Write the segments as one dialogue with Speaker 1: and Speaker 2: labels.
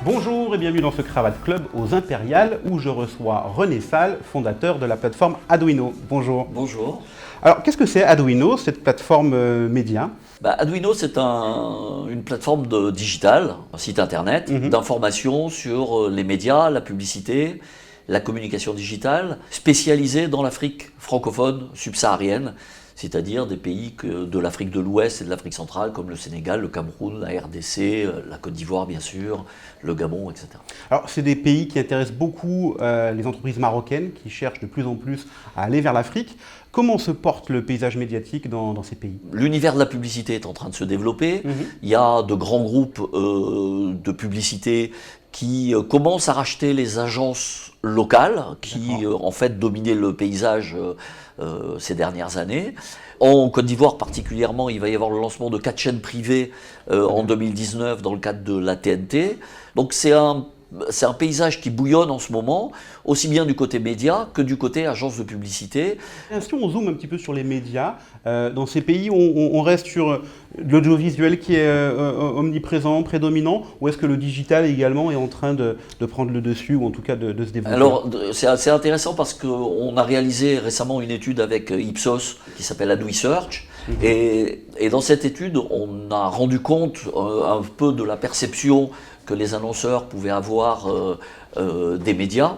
Speaker 1: Bonjour et bienvenue dans ce Cravate Club aux Impériales où je reçois René Salle, fondateur de la plateforme Arduino. Bonjour.
Speaker 2: Bonjour.
Speaker 1: Alors qu'est-ce que c'est Arduino, cette plateforme média?
Speaker 2: Arduino, c'est une plateforme digitale, un site internet d'information sur les médias, la publicité, la communication digitale, spécialisée dans l'Afrique francophone subsaharienne, c'est-à-dire des pays de l'Afrique de l'Ouest et de l'Afrique centrale, comme le Sénégal, le Cameroun, la RDC, la Côte d'Ivoire bien sûr, le Gabon, etc.
Speaker 1: Alors c'est des pays qui intéressent beaucoup les entreprises marocaines qui cherchent de plus en plus à aller vers l'Afrique. Comment se porte le paysage médiatique dans ces pays?
Speaker 2: L'univers de la publicité est en train de se développer. Il y a de grands groupes de publicité qui commencent à racheter les agences locales qui en fait dominaient le paysage ces dernières années. En Côte d'Ivoire particulièrement, il va y avoir le lancement de 4 chaînes privées en 2019 dans le cadre de la TNT. Donc c'est un paysage qui bouillonne en ce moment, aussi bien du côté média que du côté agence de publicité.
Speaker 1: Si on zoome un petit peu sur les médias, dans ces pays, on reste sur l'audiovisuel qui est omniprésent, prédominant, ou est-ce que le digital également est en train de prendre le dessus, ou en tout cas de se développer?
Speaker 2: Alors c'est assez intéressant parce qu'on a réalisé récemment une étude avec Ipsos qui s'appelle AdWesearch. Et dans cette étude, on a rendu compte un peu de la perception que les annonceurs pouvaient avoir des médias.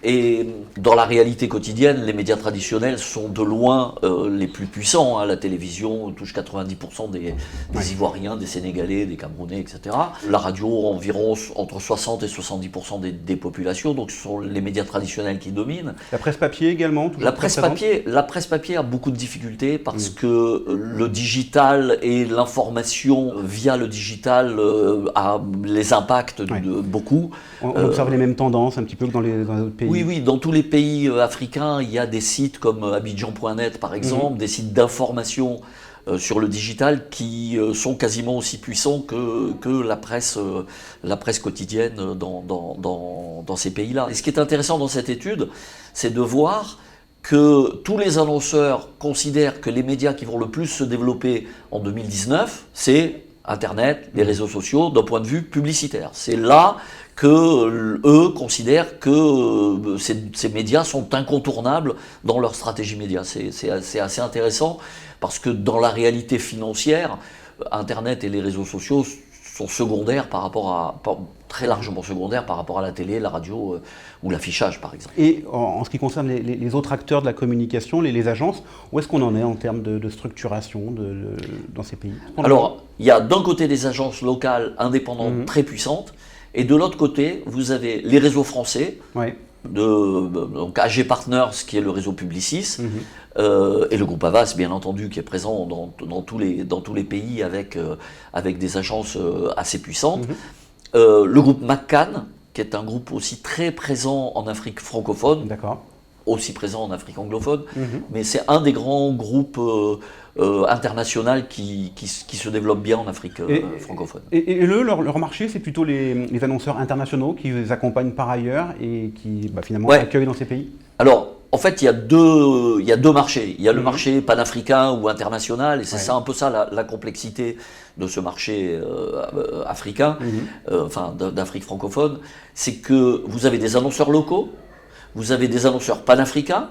Speaker 2: Et dans la réalité quotidienne, les médias traditionnels sont de loin les plus puissants. La télévision touche 90% des Ivoiriens, des Sénégalais, des Camerounais, etc. La radio, environ entre 60 et 70% des populations. Donc ce sont les médias traditionnels qui dominent.
Speaker 1: La presse papier également,
Speaker 2: la presse papier a beaucoup de difficultés parce que le digital et l'information via le digital les impacte beaucoup.
Speaker 1: On observe les mêmes tendances un petit peu que dans les autres pays.
Speaker 2: Oui, dans tous les pays africains, il y a des sites comme Abidjan.net par exemple, des sites d'information sur le digital qui sont quasiment aussi puissants que la presse quotidienne dans ces pays-là. Et ce qui est intéressant dans cette étude, c'est de voir que tous les annonceurs considèrent que les médias qui vont le plus se développer en 2019, c'est Internet, les réseaux sociaux, d'un point de vue publicitaire. C'est là que eux considèrent que ces médias sont incontournables dans leur stratégie média. C'est assez intéressant parce que dans la réalité financière, Internet et les réseaux sociaux sont secondaires très largement secondaires par rapport à la télé, la radio ou l'affichage par exemple.
Speaker 1: Et en ce qui concerne les autres acteurs de la communication, les agences, où est-ce qu'on en est en termes de structuration dans ces pays?
Speaker 2: Alors, il y a d'un côté des agences locales indépendantes très puissantes, et de l'autre côté, vous avez les réseaux français, donc AG Partners qui est le réseau Publicis, et le groupe Havas bien entendu qui est présent dans tous les pays avec des agences assez puissantes. Le groupe McCann, qui est un groupe aussi très présent en Afrique francophone, aussi présent en Afrique anglophone, mais c'est un des grands groupes internationaux qui se développe bien en Afrique francophone.
Speaker 1: Et leur marché, c'est plutôt les annonceurs internationaux qui les accompagnent par ailleurs et qui finalement accueillent dans ces pays?
Speaker 2: Alors, en fait, il y a deux marchés. Il y a le marché panafricain ou international, et c'est ça un peu ça la complexité de ce marché africain, d'Afrique francophone, c'est que vous avez des annonceurs locaux, vous avez des annonceurs panafricains,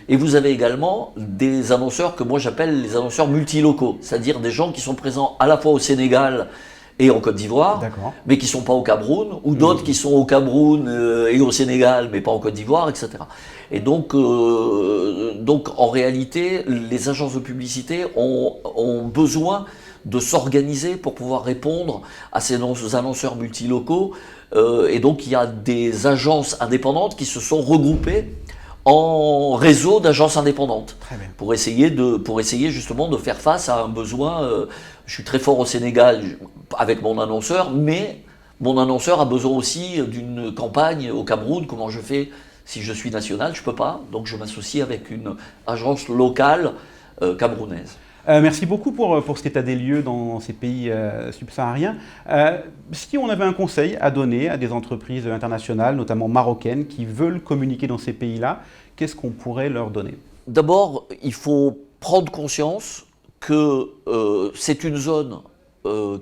Speaker 2: et vous avez également des annonceurs que moi j'appelle les annonceurs multilocaux, c'est-à-dire des gens qui sont présents à la fois au Sénégal et en Côte d'Ivoire, mais qui ne sont pas au Cameroun, ou d'autres qui sont au Cameroun et au Sénégal, mais pas en Côte d'Ivoire, etc. Et donc en réalité, les agences de publicité ont besoin de s'organiser pour pouvoir répondre à ces annonceurs multilocaux. Et donc il y a des agences indépendantes qui se sont regroupées en réseau d'agences indépendantes pour essayer justement de faire face à un besoin. Je suis très fort au Sénégal avec mon annonceur, mais mon annonceur a besoin aussi d'une campagne au Cameroun. Comment je fais si je suis national? Je ne peux pas, donc je m'associe avec une agence locale camerounaise.
Speaker 1: Merci beaucoup pour cet état des lieux dans ces pays subsahariens. Si on avait un conseil à donner à des entreprises internationales, notamment marocaines, qui veulent communiquer dans ces pays-là, qu'est-ce qu'on pourrait leur donner?
Speaker 2: D'abord, il faut prendre conscience que c'est une zone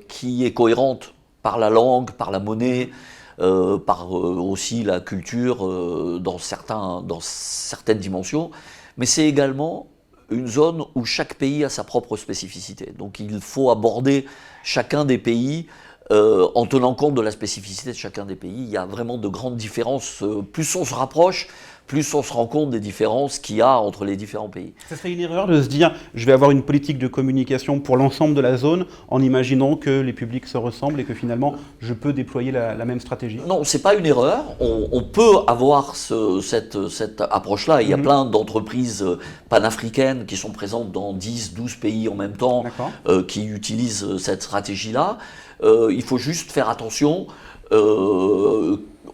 Speaker 2: qui est cohérente par la langue, par la monnaie, par aussi la culture dans certaines dimensions, mais c'est également une zone où chaque pays a sa propre spécificité. Donc il faut aborder chacun des pays en tenant compte de la spécificité de chacun des pays. Il y a vraiment de grandes différences. Plus on se rapproche, plus on se rend compte des différences qu'il y a entre les différents pays.
Speaker 1: Ça serait une erreur de se dire je vais avoir une politique de communication pour l'ensemble de la zone en imaginant que les publics se ressemblent et que finalement je peux déployer la même stratégie?
Speaker 2: Non, c'est pas une erreur. On peut avoir cette approche-là. Il y a plein d'entreprises panafricaines qui sont présentes dans 10, 12 pays en même temps, qui utilisent cette stratégie-là. Il faut juste faire attention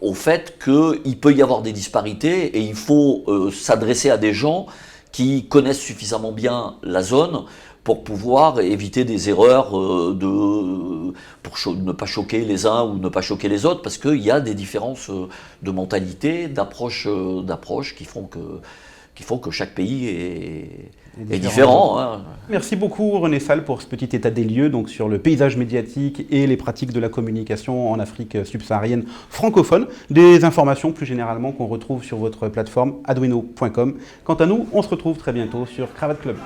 Speaker 2: au fait qu'il peut y avoir des disparités et il faut s'adresser à des gens qui connaissent suffisamment bien la zone pour pouvoir éviter des erreurs pour ne pas choquer les uns ou ne pas choquer les autres, parce qu'il y a des différences de mentalité, d'approche qui font que chaque pays est différent. Hein.
Speaker 1: Merci beaucoup René Sall pour ce petit état des lieux donc sur le paysage médiatique et les pratiques de la communication en Afrique subsaharienne francophone. Des informations plus généralement qu'on retrouve sur votre plateforme arduino.com. Quant à nous, on se retrouve très bientôt sur Cravate Club.